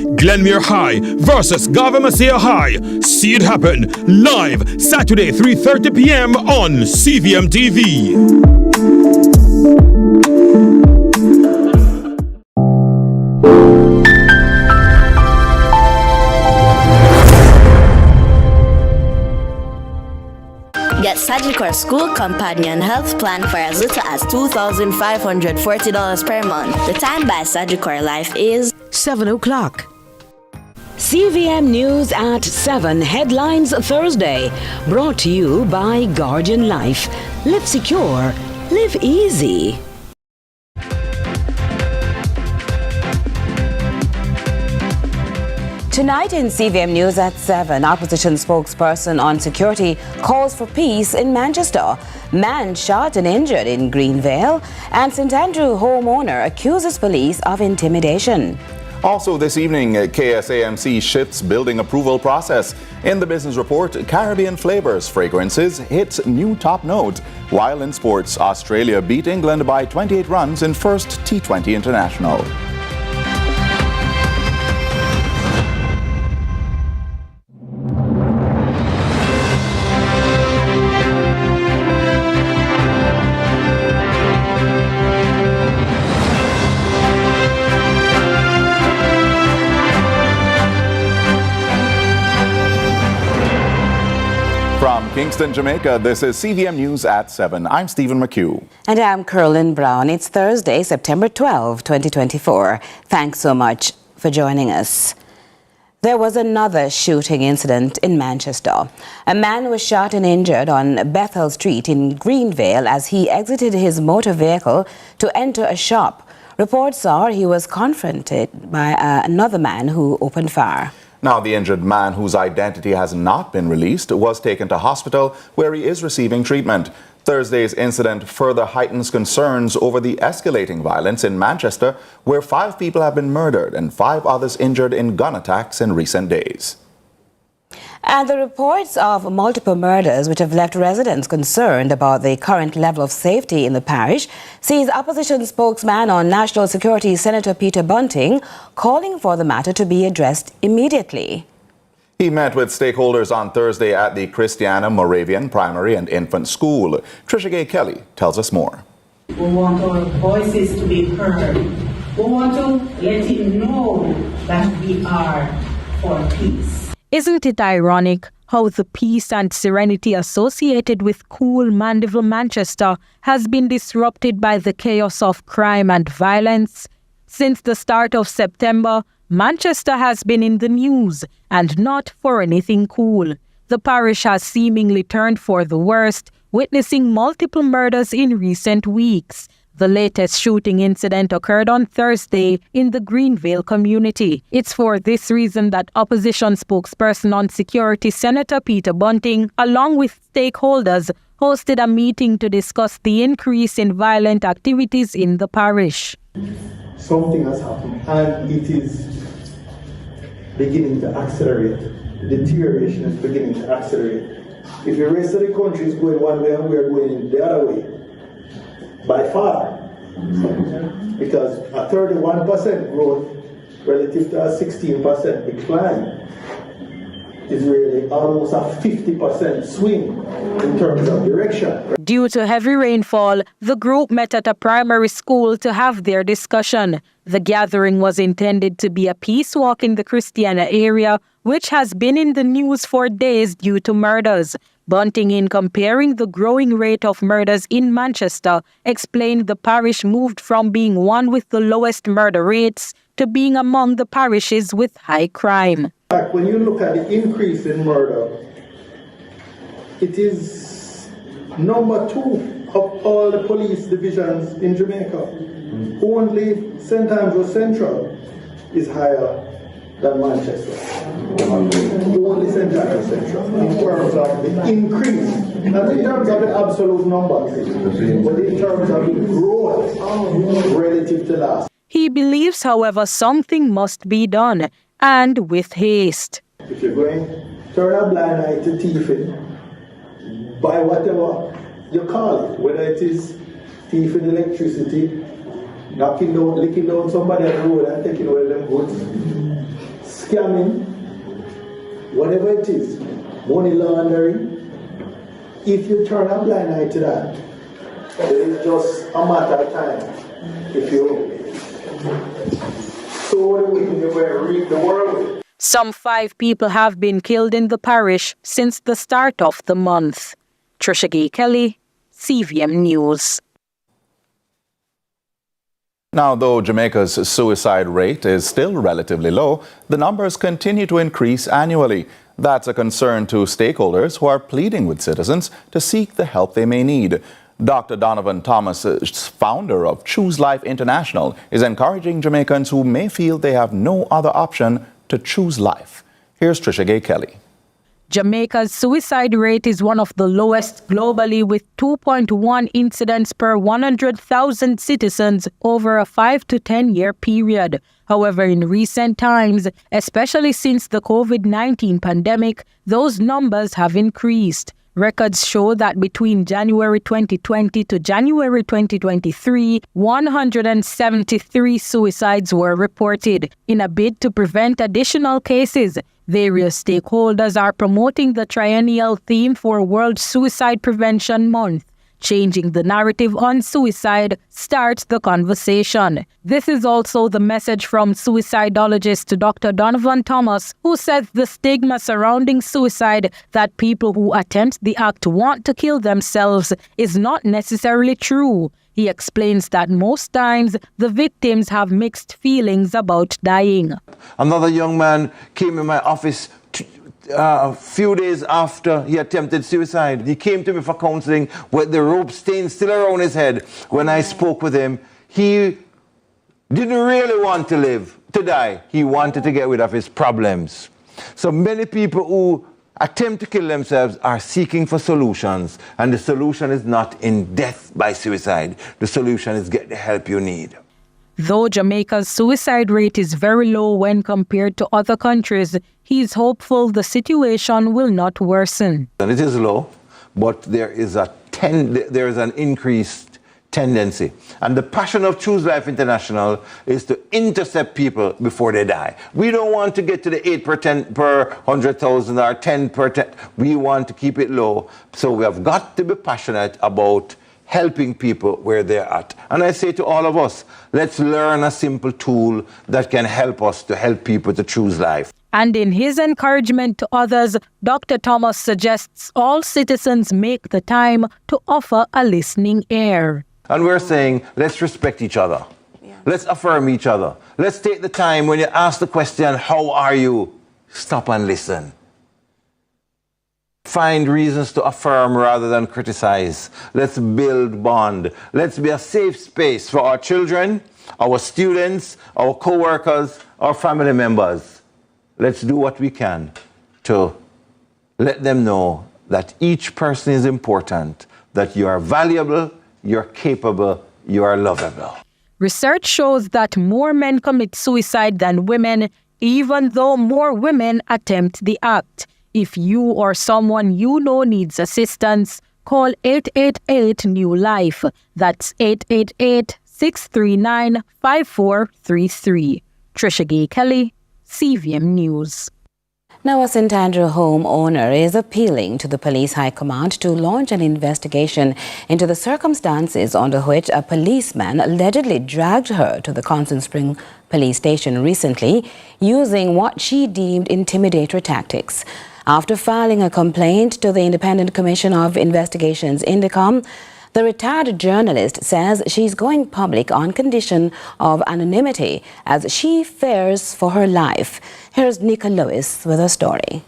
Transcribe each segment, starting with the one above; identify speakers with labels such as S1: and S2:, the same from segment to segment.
S1: Glenmere High versus Gavamacea High. See it happen live Saturday 3:30 p.m. on CVM TV.
S2: Get Sagicor School Companion Health Plan for as little as $2,540 per month. The time by Sagicor Life is
S3: 7 o'clock. CVM News at 7 Headlines Thursday. Brought to you by Guardian Life. Live secure. Live easy. Tonight in CVM News at 7, opposition spokesperson on security calls for peace in Manchester. Man shot and injured in Greenvale, and St. Andrew homeowner accuses police of intimidation.
S4: Also this evening, KSAMC shifts building approval process. In the business report, Caribbean flavors fragrances hits new top note. While in sports, Australia beat England by 28 runs in first T20 International. From Kingston, Jamaica, this is CVM News at 7. I'm Stephen McHugh.
S3: And I'm Carolyn Brown. It's Thursday, September 12, 2024. Thanks so much for joining us. There was another shooting incident in Manchester. A man was shot and injured on Bethel Street in Greenvale as he exited his motor vehicle to enter a shop. Reports are he was confronted by another man who opened fire.
S4: Now, the injured man, whose identity has not been released, was taken to hospital where he is receiving treatment. Thursday's incident further heightens concerns over the escalating violence in Manchester, where 5 people have been murdered and 5 others injured in gun attacks in recent days.
S3: And the reports of multiple murders, which have left residents concerned about the current level of safety in the parish, sees opposition spokesman on national security, Senator Peter Bunting, calling for the matter to be addressed immediately.
S4: He met with stakeholders on Thursday at the Christiana Moravian Primary and Infant School. Trisha Gay Kelly tells us more.
S5: We want our voices to be heard. We want to let him know that we are for peace.
S6: Isn't it ironic how the peace and serenity associated with cool Mandeville, Manchester has been disrupted by the chaos of crime and violence? Since the start of September, Manchester has been in the news, and not for anything cool. The parish has seemingly turned for the worst, witnessing multiple murders in recent weeks. The latest shooting incident occurred on Thursday in the Greenvale community. It's for this reason that opposition spokesperson on security, Senator Peter Bunting, along with stakeholders, hosted a meeting to discuss the increase in violent activities in the parish.
S7: Something has happened, and it is beginning to accelerate. The deterioration is beginning to accelerate. If the rest of the country is going one way and we are going the other way, by far, because a 31% growth relative to a 16% decline is really almost a 50% swing in terms of direction.
S6: Due to heavy rainfall, the group met at a primary school to have their discussion. The gathering was intended to be a peace walk in the Christiana area, which has been in the news for days due to murders. Bunting, in comparing the growing rate of murders in Manchester, explained the parish moved from being one with the lowest murder rates to being among the parishes with high crime.
S7: When you look at the increase in murder, it is number 2 of all the police divisions in Jamaica. Only St. Andrew Central is higher than Manchester. Only St. Andrew Central in terms of the increase, not in terms of the absolute number, but in terms of the growth relative to last.
S6: He believes, however, something must be done, and with haste.
S7: If you're going, turn a blind eye to thieving by whatever you call it, whether it is thieving electricity, licking down somebody on the road and taking away them goods, scamming, whatever it is, money laundering, if you turn a blind eye to that, it is just a matter of time. If you sow the wind, you will reap the world.
S6: Some 5 people have been killed in the parish since the start of the month. Trisha Gay Kelly, CVM News.
S4: Now, though Jamaica's suicide rate is still relatively low, the numbers continue to increase annually. That's a concern to stakeholders who are pleading with citizens to seek the help they may need. Dr. Donovan Thomas, founder of Choose Life International, is encouraging Jamaicans who may feel they have no other option to choose life. Here's Trisha Gay Kelly.
S6: Jamaica's suicide rate is one of the lowest globally, with 2.1 incidents per 100,000 citizens over a 5 to 10 year period. However, in recent times, especially since the COVID-19 pandemic, those numbers have increased. Records show that between January 2020 to January 2023, 173 suicides were reported. In a bid to prevent additional cases, various stakeholders are promoting the triennial theme for World Suicide Prevention Month. Changing the narrative on suicide starts the conversation. This is also the message from suicidologist Dr. Donovan Thomas, who says the stigma surrounding suicide, that people who attempt the act want to kill themselves, is not necessarily true. He explains that most times the victims have mixed feelings about dying.
S8: Another young man came in my office a few days after he attempted suicide. He came to me for counseling with the rope stain still around his head. When I spoke with him, he didn't really want to live, to die. He wanted to get rid of his problems. So many people who attempt to kill themselves are seeking for solutions, and the solution is not in death by suicide. The solution is get the help you need.
S6: Though Jamaica's suicide rate is very low when compared to other countries, he is hopeful the situation will not worsen.
S8: And it is low, but there is an increased tendency. And the passion of Choose Life International is to intercept people before they die. We don't want to get to the 8 per 100,000 or 10 per 10. We want to keep it low. So we have got to be passionate about helping people where they're at. And I say to all of us, let's learn a simple tool that can help us to help people to choose life.
S6: And in his encouragement to others, Dr. Thomas suggests all citizens make the time to offer a listening ear.
S8: And we're saying, let's respect each other. Yeah. Let's affirm each other. Let's take the time when you ask the question, how are you? Stop and listen. Find reasons to affirm rather than criticize. Let's build bond. Let's be a safe space for our children, our students, our co-workers, our family members. Let's do what we can to let them know that each person is important, that you are valuable, you're capable, you are lovable.
S6: Research shows that more men commit suicide than women, even though more women attempt the act. If you or someone you know needs assistance, call 888-NEW-LIFE. That's 888-639-5433. Trisha Gay Kelly, CVM News.
S3: Now, a St. Andrew homeowner is appealing to the police high command to launch an investigation into the circumstances under which a policeman allegedly dragged her to the Constant Spring police station recently, using what she deemed intimidatory tactics. After filing a complaint to the Independent Commission of Investigations, INDECOM, the retired journalist says she's going public on condition of anonymity as she fears for her life. Here's Nika Lewis with a story.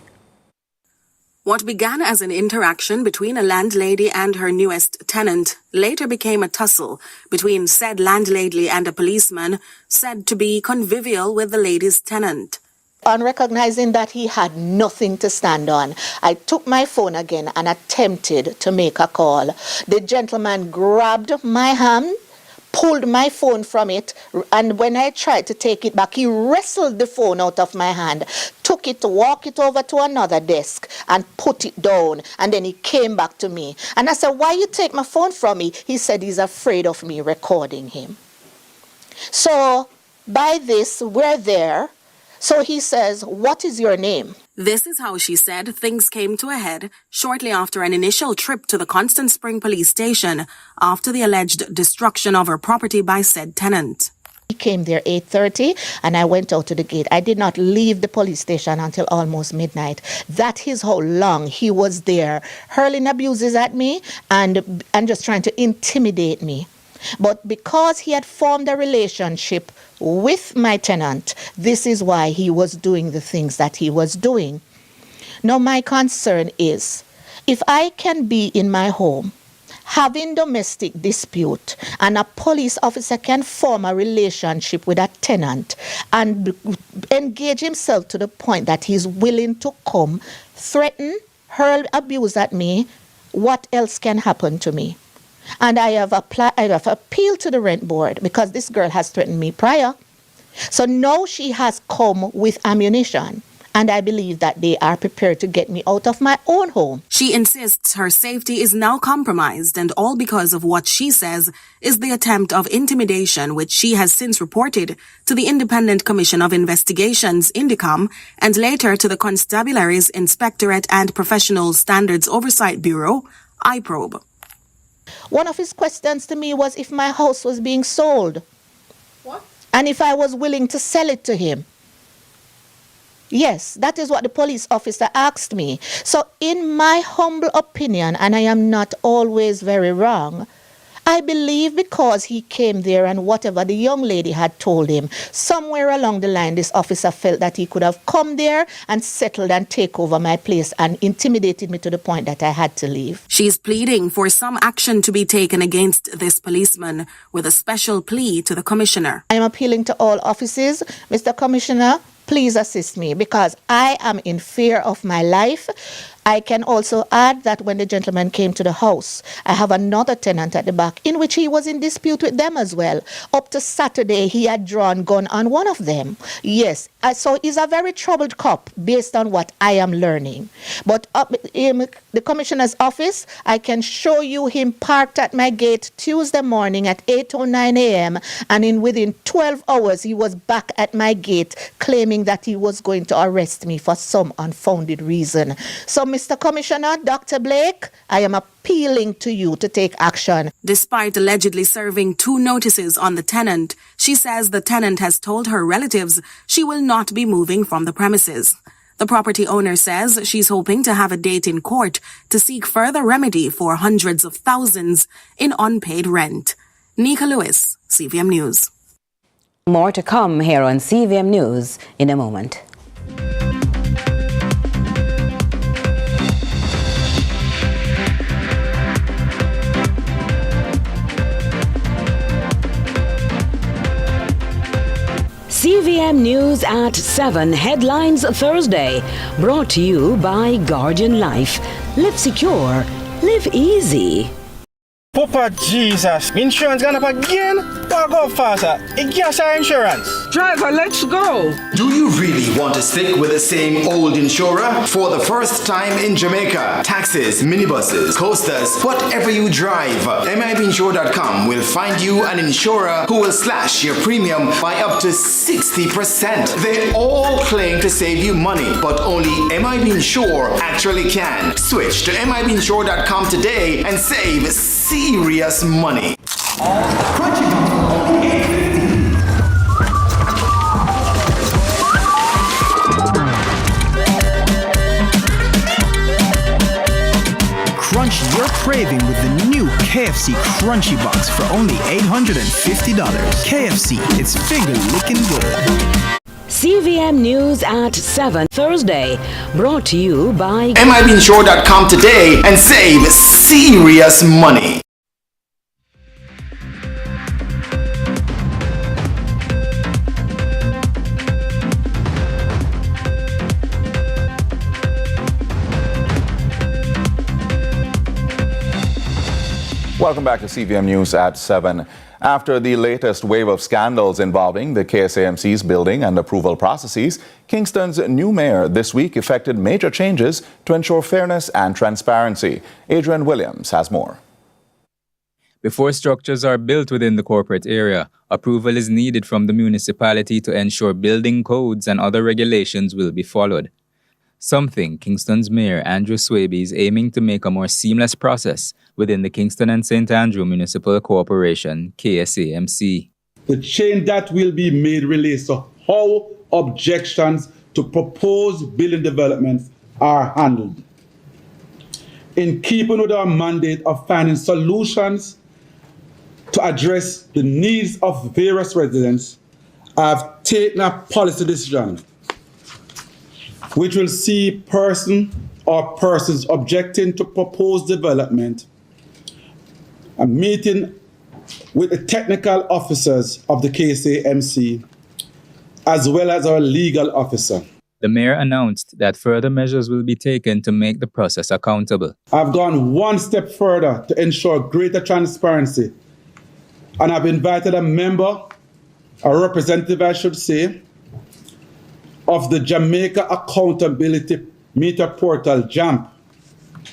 S9: What began as an interaction between a landlady and her newest tenant later became a tussle between said landlady and a policeman said to be convivial with the lady's tenant.
S10: On recognizing that he had nothing to stand on, I took my phone again and attempted to make a call. The gentleman grabbed my hand, pulled my phone from it, and when I tried to take it back, he wrestled the phone out of my hand, took it to walk it over to another desk and put it down, and then he came back to me. And I said, why you take my phone from me? He said he's afraid of me recording him. So by this, we're there. So he says, "What is your name?"
S9: This is how she said things came to a head shortly after an initial trip to the Constant Spring police station after the alleged destruction of her property by said tenant.
S10: He came there 8:30 and I went out to the gate. I did not leave the police station until almost midnight. That is how long he was there, hurling abuses at me and just trying to intimidate me. But because he had formed a relationship with my tenant, this is why he was doing the things that he was doing. Now, my concern is, if I can be in my home, having domestic dispute, and a police officer can form a relationship with a tenant and engage himself to the point that he's willing to come, threaten, hurl abuse at me, what else can happen to me? And I have appealed to the rent board because this girl has threatened me prior. So now she has come with ammunition, and I believe that they are prepared to get me out of my own home.
S9: She insists her safety is now compromised, and all because of what she says is the attempt of intimidation, which she has since reported to the Independent Commission of Investigations, INDICOM, and later to the Constabulary's Inspectorate and Professional Standards Oversight Bureau, IPROBE.
S10: One of his questions to me was if my house was being sold. What? And if I was willing to sell it to him. Yes, that is what the police officer asked me. So in my humble opinion, and I am not always very wrong, I believe because he came there and whatever the young lady had told him, somewhere along the line, this officer felt that he could have come there and settled and take over my place and intimidated me to the point that I had to leave.
S9: She's pleading for some action to be taken against this policeman with a special plea to the commissioner.
S10: I am appealing to all offices. Mr. Commissioner, please assist me because I am in fear of my life. I can also add that when the gentleman came to the house, I have another tenant at the back in which he was in dispute with them as well. Up to Saturday, he had drawn gun on one of them. Yes, so he's a very troubled cop based on what I am learning. But in the commissioner's office, I can show you him parked at my gate Tuesday morning at 8:09 a.m. and within 12 hours, he was back at my gate claiming that he was going to arrest me for some unfounded reason. So, Mr. Commissioner, Dr. Blake, I am appealing to you to take action.
S9: Despite allegedly serving 2 notices on the tenant, she says the tenant has told her relatives she will not be moving from the premises. The property owner says she's hoping to have a date in court to seek further remedy for hundreds of thousands in unpaid rent. Nika Lewis, CVM News.
S3: More to come here on CVM News in a moment. CVM News at 7, headlines Thursday, brought to you by Guardian Life. Live secure, live easy.
S11: Papa Jesus, insurance gone up again? Go faster. It gas our insurance.
S12: Driver, let's go.
S13: Do you really want to stick with the same old insurer? For the first time in Jamaica, taxis, minibuses, coasters, whatever you drive, MIBinsure.com will find you an insurer who will slash your premium by up to 60%. They all claim to save you money, but only MIB Insure actually can. Switch to MIBinsure.com today and save serious money.
S14: Crunch your craving with the new KFC Crunchy Box for only $850. KFC, it's finger-licking good.
S3: CVM News at 7, Thursday, brought to you by
S13: MIBinsure.com today and save serious money.
S4: Welcome back to CVM News at 7. After the latest wave of scandals involving the KSAMC's building and approval processes, Kingston's new mayor this week effected major changes to ensure fairness and transparency. Adrian Williams has more.
S12: Before structures are built within the corporate area, approval is needed from the municipality to ensure building codes and other regulations will be followed. Something Kingston's Mayor Andrew Swaby is aiming to make a more seamless process within the Kingston and St. Andrew Municipal Corporation, KSAMC.
S15: The change that will be made relates to how objections to proposed building developments are handled. In keeping with our mandate of finding solutions to address the needs of various residents, I have taken a policy decision which will see person or persons objecting to proposed development a meeting with the technical officers of the KSAMC as well as our legal officer.
S12: The mayor announced that further measures will be taken to make the process accountable.
S15: I've gone one step further to ensure greater transparency, and I've invited a member, a representative I should say, of the Jamaica Accountability Meter Portal, JAMP,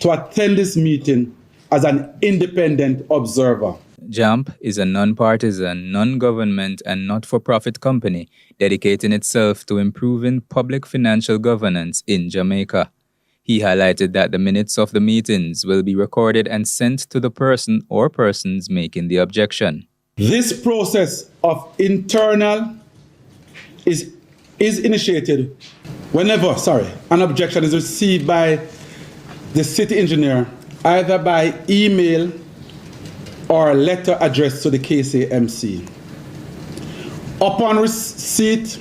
S15: to attend this meeting as an independent observer.
S12: JAMP is a non-partisan, non-government and not-for-profit company dedicating itself to improving public financial governance in Jamaica. He highlighted that the minutes of the meetings will be recorded and sent to the person or persons making the objection.
S15: This process of internal is initiated whenever, an objection is received by the city engineer, either by email or a letter addressed to the KSAMC. Upon receipt,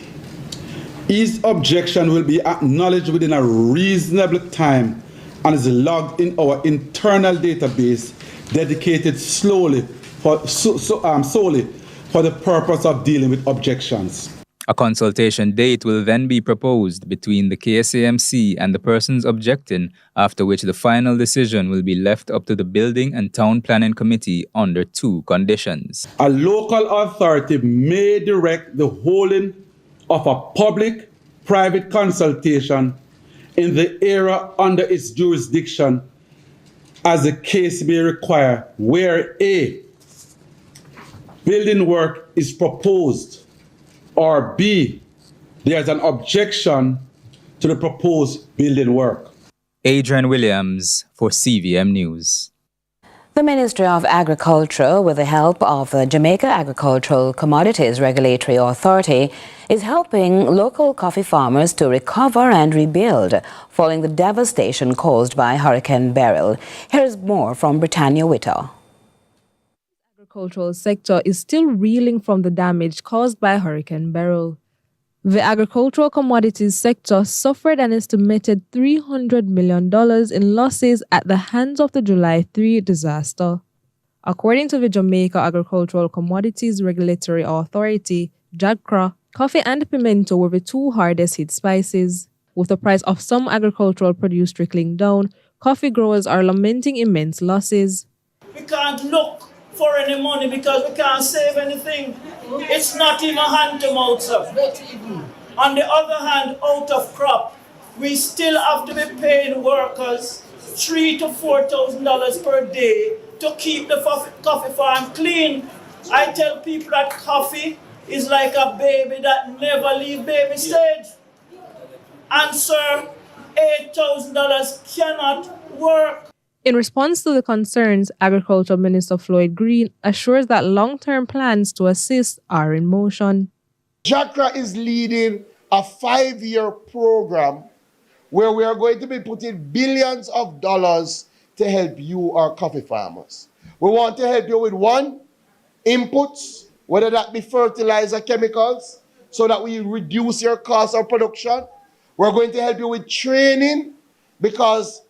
S15: each objection will be acknowledged within a reasonable time and is logged in our internal database dedicated solely for the purpose of dealing with objections.
S12: A consultation date will then be proposed between the KSAMC and the persons objecting, after which the final decision will be left up to the Building and Town Planning Committee under two conditions.
S15: A local authority may direct the holding of a public-private consultation in the area under its jurisdiction as the case may require, where A, building work is proposed, or B, there's an objection to the proposed building work.
S12: Adrian Williams for CVM News.
S3: The Ministry of Agriculture, with the help of the Jamaica Agricultural Commodities Regulatory Authority, is helping local coffee farmers to recover and rebuild following the devastation caused by Hurricane Beryl. Here's more from Britannia Witter.
S16: Agricultural sector is still reeling from the damage caused by Hurricane Beryl. The agricultural commodities sector suffered an estimated $300 million in losses at the hands of the July 3 disaster. According to the Jamaica Agricultural Commodities Regulatory Authority, JAGCRA, coffee and pimento were the two hardest hit spices. With the price of some agricultural produce trickling down, coffee growers are lamenting immense losses.
S17: We can't look for any money because we can't save anything. It's not even hand to mouth, sir. On the other hand, out of crop, we still have to be paying workers $3,000 to $4,000 per day to keep the coffee farm clean. I tell people that coffee is like a baby that never leaves baby stage. And sir, $8,000 cannot work.
S16: In response to the concerns, Agriculture Minister Floyd Green assures that long-term plans to assist are in motion.
S18: JAGCRA is leading a 5-year program where we are going to be putting billions of dollars to help you, our coffee farmers. We want to help you with inputs, whether that be fertilizer, chemicals, so that we reduce your cost of production. We're going to help you with training because,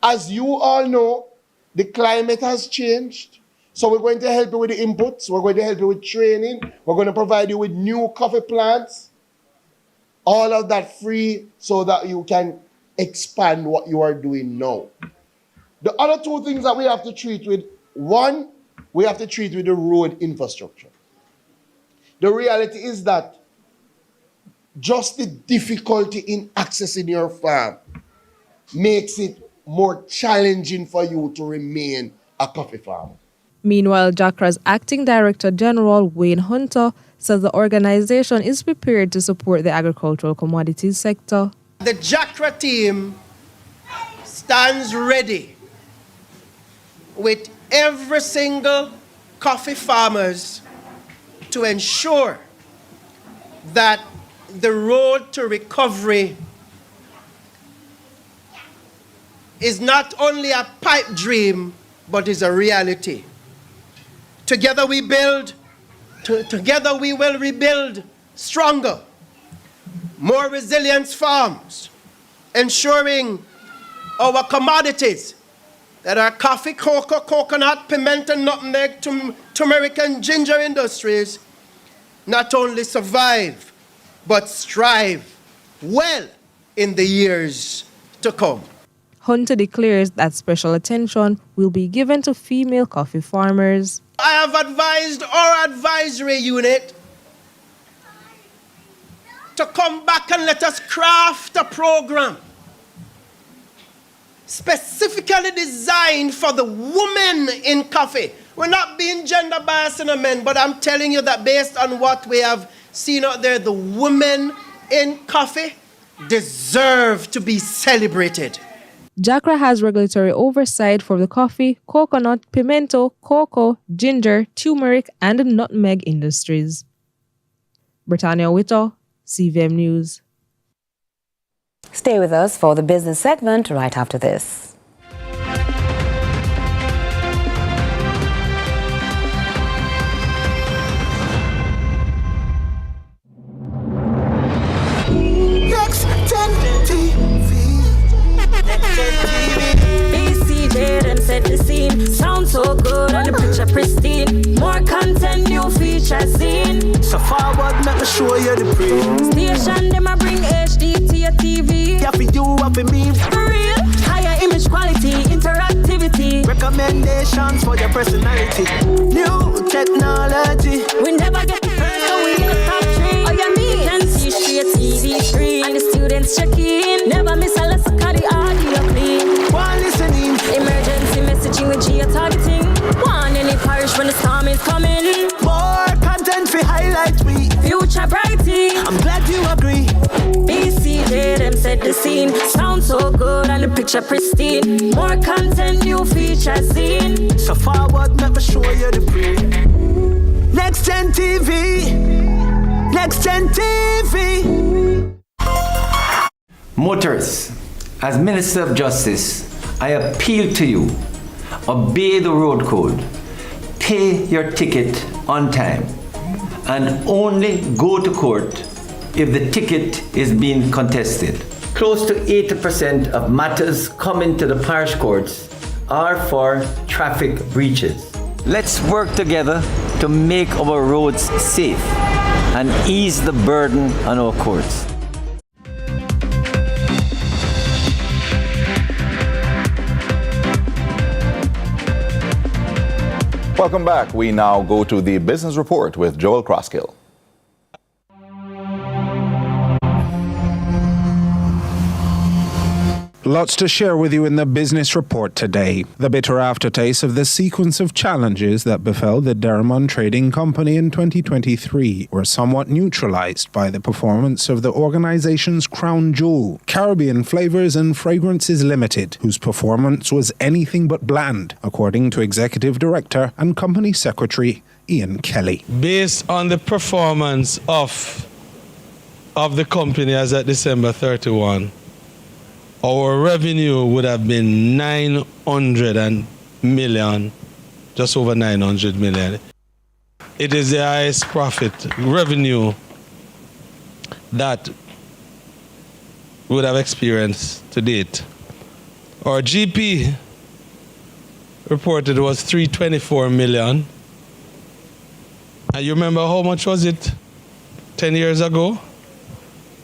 S18: as you all know, the climate has changed. So we're going to help you with the inputs. We're going to help you with training. We're going to provide you with new coffee plants. All of that free so that you can expand what you are doing now. The other two things that we have to treat with, one, we have to treat with the road infrastructure. The reality is that just the difficulty in accessing your farm makes it more challenging for you to remain a coffee farmer.
S16: Meanwhile, JACRA's Acting Director General Wayne Hunter says the organization is prepared to support the agricultural commodities sector.
S19: The JACRA team stands ready with every single coffee farmers to ensure that the road to recovery is not only a pipe dream, but is a reality. Together we build, together we will rebuild stronger, more resilient farms, ensuring our commodities that are coffee, cocoa, coconut, pimento, nutmeg, turmeric, and ginger industries not only survive, but strive well in the years to come.
S16: Hunter declares that special attention will be given to female coffee farmers.
S19: I have advised our advisory unit to come back and let us craft a program specifically designed for the women in coffee. We're not being gender biased in the men, but I'm telling you that based on what we have seen out there, the women in coffee deserve to be celebrated.
S16: JACRA has regulatory oversight for the coffee, coconut, pimento, cocoa, ginger, turmeric, and nutmeg industries. Britannia Whittle, CVM News.
S3: Stay with us for the business segment right after this.
S20: Set the scene, sound so good and the picture pristine. More content, new features in. So forward, let me show you the print. Station, them a bring HD to your TV. Yeah, for you, what for me. For real, higher image quality, interactivity. Recommendations for your personality. New technology. We never get the first, so we in the top 3. Oh, yeah, me. Can see straight TV screen. And the students check in. Never miss a lesson, cause the audio clean. One listening. Emergency messaging with geo-targeting. Warn any parish when the storm is coming. More content for highlight we. Future brighty. I'm glad you agree. BCJ, them set the scene. Sound so good and the picture pristine. More content, new features in. So forward, let me show you the print. Next Gen TV. Next Gen TV.
S21: Motors, as Minister of Justice, I appeal to you, obey the road code, pay your ticket on time, and only go to court if the ticket is being contested. Close to 80% of matters coming to the parish courts are for traffic breaches. Let's work together to make our roads safe and ease the burden on our courts.
S4: Welcome back. We now go to the business report with Joel Crosskill.
S22: Lots to share with you in the business report today. The bitter aftertaste of the sequence of challenges that befell the Derrimon Trading Company in 2023 were somewhat neutralized by the performance of the organization's crown jewel, Caribbean Flavors and Fragrances Limited, whose performance was anything but bland, according to Executive Director and Company Secretary Ian Kelly.
S23: Based on the performance of the company as at December 31, our revenue would have been 900 million, just over 900 million. It is the highest profit revenue that we would have experienced to date. Our GP reported was 324 million. And you remember how much was it 10 years ago?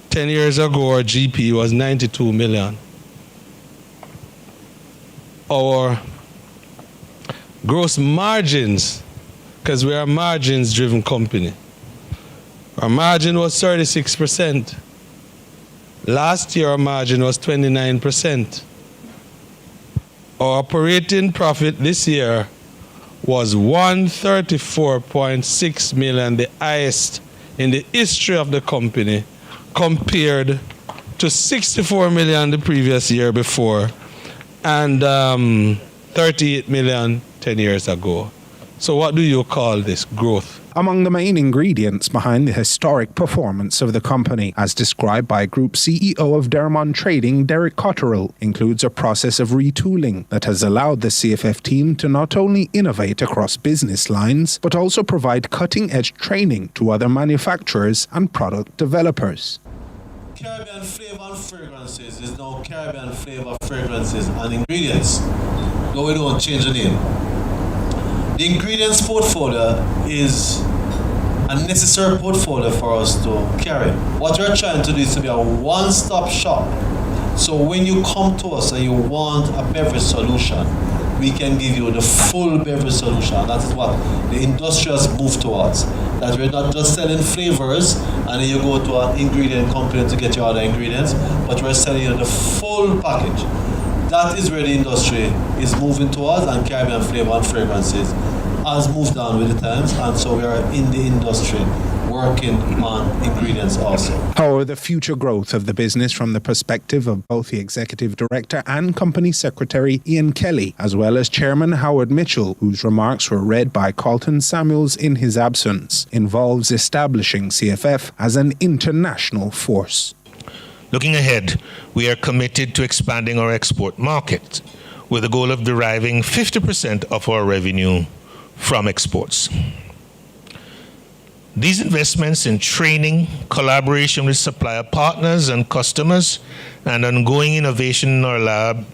S23: 10 years ago, our GP was 92 million. Our gross margins, because we are a margins-driven company, our margin was 36%. Last year, our margin was 29%. Our operating profit this year was 134.6 million, the highest in the history of the company, compared to 64 million the previous year before and 38 million 10 years ago. So what do you call this growth?
S22: Among the main ingredients behind the historic performance of the company, as described by Group CEO of Dermon Trading, Derek Cotterill, includes a process of retooling that has allowed the CFF team to not only innovate across business lines, but also provide cutting-edge training to other manufacturers and product developers.
S1: Caribbean flavor and fragrances is now Caribbean flavor, fragrances and ingredients, though we don't change the name. The ingredients portfolio is a necessary portfolio for us to carry. What we're trying to do is to be a one-stop shop. So when you come to us and you want a beverage solution, we can give you the full beverage solution. That is what the industry has moved towards. That we're not just selling flavors and then you go to an ingredient company to get your other ingredients, but we're selling you the full package. That is where the industry is moving towards, and Caribbean flavor and fragrances has moved on with the times, and so we are in the industry working on ingredients also.
S22: However, the future growth of the business from the perspective of both the Executive Director and Company Secretary Ian Kelly, as well as Chairman Howard Mitchell, whose remarks were read by Carlton Samuels in his absence, involves establishing CFF as an international force.
S2: Looking ahead, we are committed to expanding our export market with the goal of deriving 50% of our revenue from exports. These investments in training, collaboration with supplier partners and customers, and ongoing innovation in our lab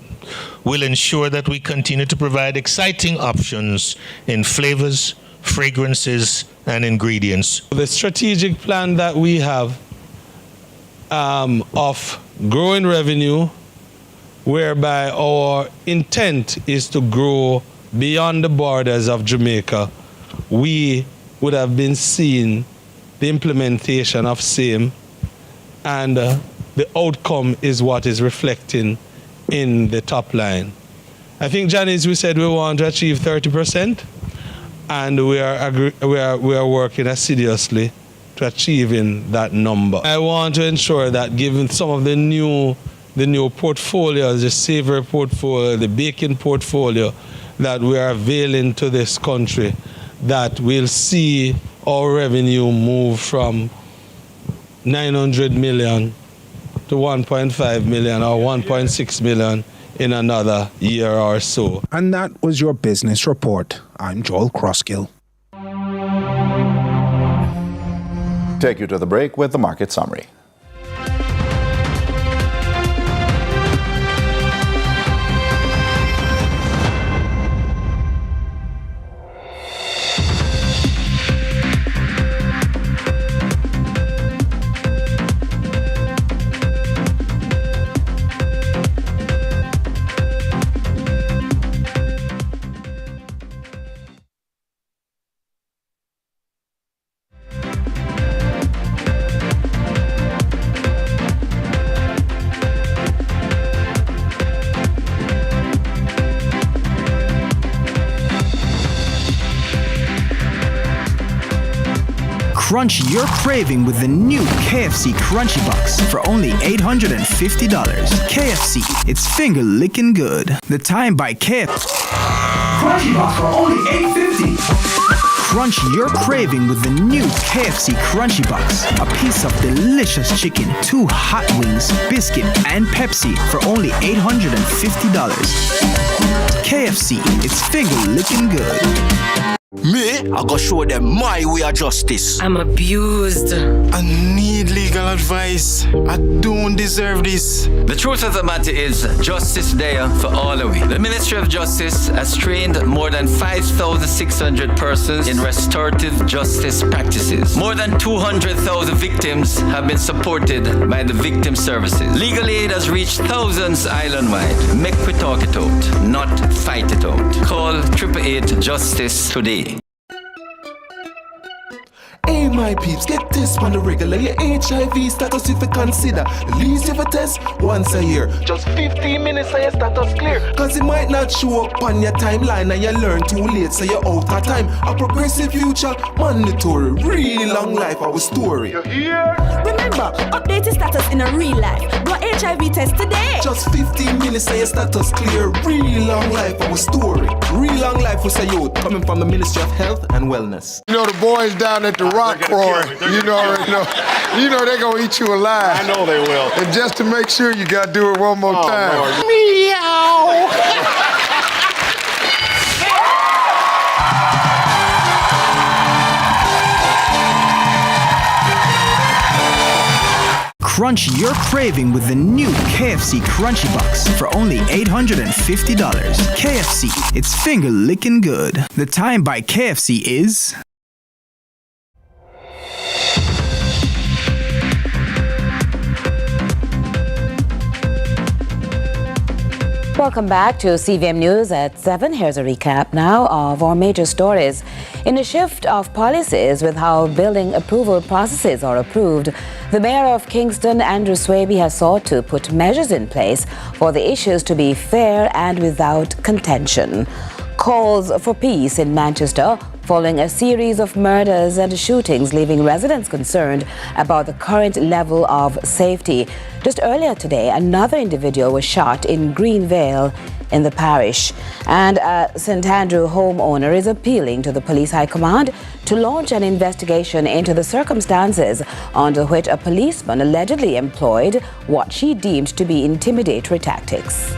S2: will ensure that we continue to provide exciting options in flavors, fragrances, and ingredients.
S23: The strategic plan that we have of growing revenue, whereby our intent is to grow beyond the borders of Jamaica, we would have been seeing the implementation of SAME, and the outcome is what is reflecting in the top line. I think, Janice, we said we want to achieve 30%, and we are working assiduously to achieving that number. I want to ensure that given some of the new portfolios, the savory portfolio, the baking portfolio, that we are availing to this country, that we'll see our revenue move from 900 million to 1.5 million or 1.6 million in another year or so.
S22: And that was your business report. I'm Joel Crossgill.
S4: Take you to the break with the market summary.
S14: Crunch your craving with the new KFC Crunchy Box for only $850. KFC, it's finger licking good. The time by KFC.
S5: Crunchy Box for only $850.
S14: Crunch your craving with the new KFC Crunchy Box. A piece of delicious chicken, 2 hot wings, biscuit, and Pepsi for only $850. KFC, it's finger licking good.
S24: Me, I gotta show them my way of justice.
S25: I'm abused.
S24: I need legal advice. I don't deserve this.
S21: The truth of the matter is, justice there for all of we. The Ministry of Justice has trained more than 5,600 persons in restorative justice practices. More than 200,000 victims have been supported by the victim services. Legal aid has reached thousands island-wide. Make we talk it out, not fight it out. Call 888 Justice today.
S6: Hey my peeps, get this on the regular. Your HIV status if you consider. The least you ever test once a year. Just 15 minutes and your status clear. Cause it might not show up on your timeline and you learn too late, so you're out of time. A progressive future, mandatory. Real long life, our story. You hear?
S20: Remember, update your status in a real life. Do an HIV test today.
S6: Just 15 minutes and your status clear. Real long life, our story. Real long life was a youth coming from the Ministry of Health and Wellness.
S7: You know the boys down at the Rock Roar, you know they're gonna eat you alive.
S8: I know they will.
S7: And just to make sure, you gotta do it one more time.
S8: Lord.
S7: Meow.
S14: Crunch your craving with the new KFC Crunchy Box for only $850. KFC, it's finger licking good. The time by KFC is...
S3: Welcome back to CVM News at 7. Here's a recap now of our major stories. In a shift of policies with how building approval processes are approved, the Mayor of Kingston, Andrew Swaby, has sought to put measures in place for the issues to be fair and without contention. Calls for peace in Manchester following a series of murders and shootings, leaving residents concerned about the current level of safety. Just earlier today, another individual was shot in Greenvale in the parish. And a St. Andrew homeowner is appealing to the police high command to launch an investigation into the circumstances under which a policeman allegedly employed what she deemed to be intimidatory tactics.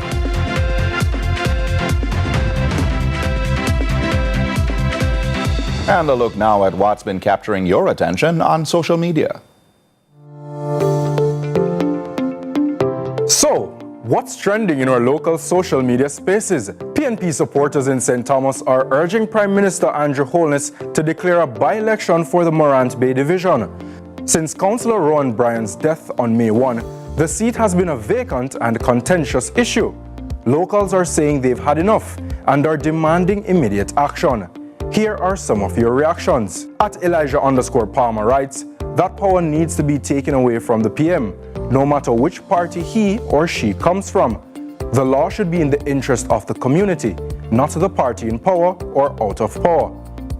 S4: And a look now at what's been capturing your attention on social media.
S10: So, what's trending in our local social media spaces? PNP supporters in St. Thomas are urging Prime Minister Andrew Holness to declare a by-election for the Morant Bay division. Since Councillor Rowan Bryan's death on May 1, the seat has been a vacant and contentious issue. Locals are saying they've had enough and are demanding immediate action. Here are some of your reactions. At Elijah_Palmer writes, that power needs to be taken away from the PM, no matter which party he or she comes from. The law should be in the interest of the community, not the party in power or out of power.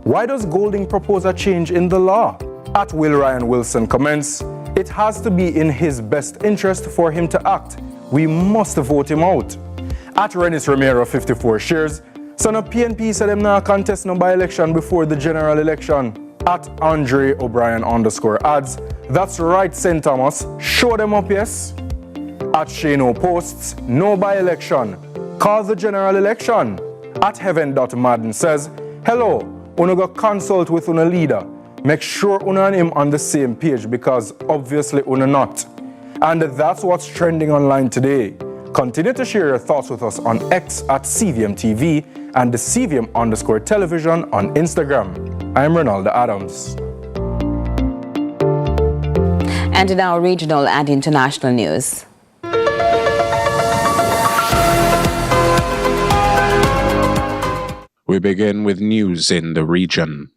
S10: Why does Golding propose a change in the law? At Will Ryan Wilson comments, it has to be in his best interest for him to act. We must vote him out. At Renis Romero 54 shares, son of PNP said him not contest no by-election before the general election. At Andre O'Brien_adds, that's right, St. Thomas, show them up, yes? At Shano posts, no by-election, call the general election. At Heaven.Madden says, hello, una go consult with una leader. Make sure una and him on the same page because obviously una not. And that's what's trending online today. Continue to share your thoughts with us on X at CVM TV and the CVM_television on Instagram. I'm Ronaldo Adams.
S3: And in our regional and international news.
S22: We begin with news in the region.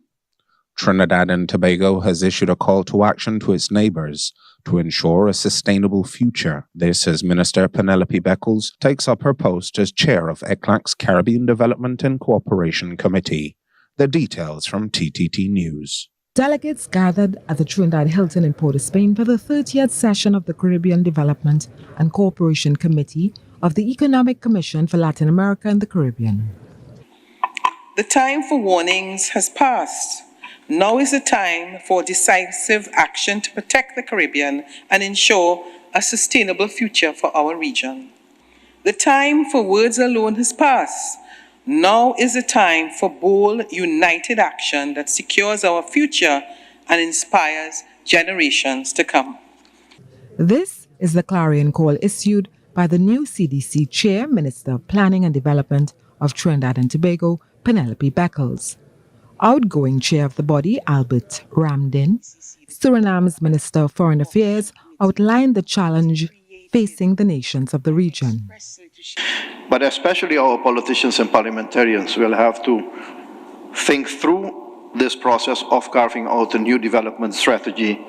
S22: Trinidad and Tobago has issued a call to action to its neighbors to ensure a sustainable future. This as Minister Penelope Beckles takes up her post as chair of ECLAC's Caribbean Development and Cooperation Committee. The details from TTT News.
S25: Delegates gathered at the Trinidad Hilton in Port of Spain for the 30th session of the Caribbean Development and Cooperation Committee of the Economic Commission for Latin America and the Caribbean.
S26: The time for warnings has passed. Now is the time for decisive action to protect the Caribbean and ensure a sustainable future for our region. The time for words alone has passed. Now is the time for bold, united action that secures our future and inspires generations to come.
S25: This is the clarion call issued by the new CDC Chair, Minister of Planning and Development of Trinidad and Tobago, Penelope Beckles. Outgoing chair of the body, Albert Ramdin, Suriname's Minister of Foreign Affairs, outlined the challenge facing the nations of the region.
S27: But especially our politicians and parliamentarians will have to think through
S8: this process of carving out a new development strategy